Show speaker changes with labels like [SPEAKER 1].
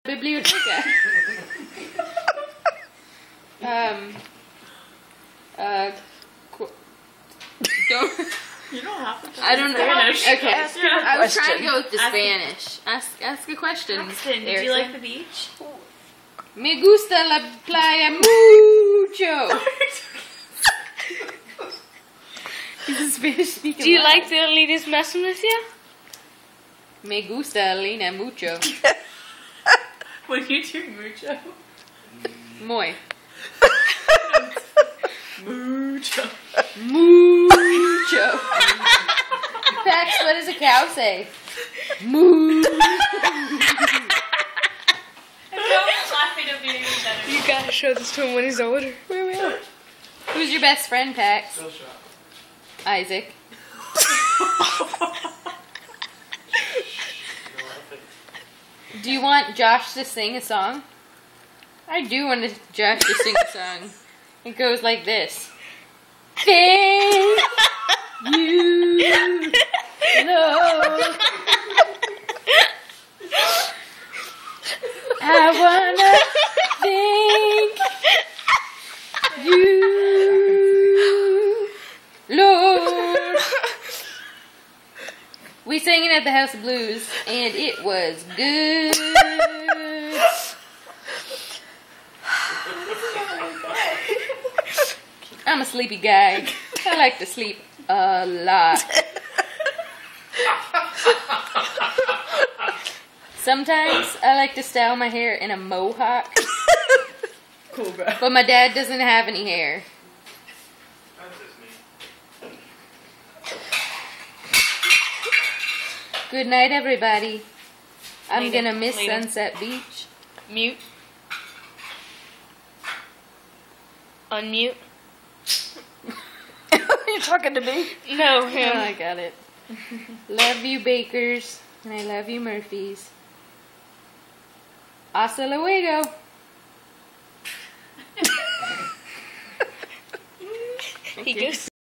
[SPEAKER 1] Biblioteca. Don't.
[SPEAKER 2] You don't have to.
[SPEAKER 1] I don't know.
[SPEAKER 2] Spanish.
[SPEAKER 1] Okay.
[SPEAKER 3] Ask a
[SPEAKER 1] I was trying to
[SPEAKER 3] question.
[SPEAKER 1] go with the
[SPEAKER 2] Ask a-
[SPEAKER 1] Spanish. Ask a question.
[SPEAKER 2] Paxton, do you like the beach?
[SPEAKER 1] Me gusta la playa mucho. He's a Spanish speaking.
[SPEAKER 4] Do you like the elitist messing with you?
[SPEAKER 1] Me gusta Lina mucho.
[SPEAKER 2] When you do mucho.
[SPEAKER 1] Muy.
[SPEAKER 2] Mucho.
[SPEAKER 1] Mucho. Pax, what does a cow say? Moo.
[SPEAKER 4] You gotta show this to him when he's older.
[SPEAKER 1] Who's your best friend, Pax?
[SPEAKER 5] Still shot.
[SPEAKER 1] Isaac. Do you want Josh to sing a song? I do want Josh to sing a song. It goes like this. Thank you, Lord. I wanna thank you, Lord. We sang it at the House of Blues, and it was good. I'm a sleepy guy. I like to sleep a lot. Sometimes I like to style my hair in a mohawk,
[SPEAKER 2] Cool guy.
[SPEAKER 1] but my dad doesn't have any hair.
[SPEAKER 5] That's just me.
[SPEAKER 1] Good night, everybody. I'm
[SPEAKER 2] Later.
[SPEAKER 1] gonna miss
[SPEAKER 2] Later.
[SPEAKER 1] Sunset Beach.
[SPEAKER 4] Mute. Unmute.
[SPEAKER 3] You're talking to me?
[SPEAKER 4] No,
[SPEAKER 1] Oh,
[SPEAKER 4] him.
[SPEAKER 1] I got it. Love you, Bakers, and I love you, Murphys. Hasta luego.
[SPEAKER 4] He goes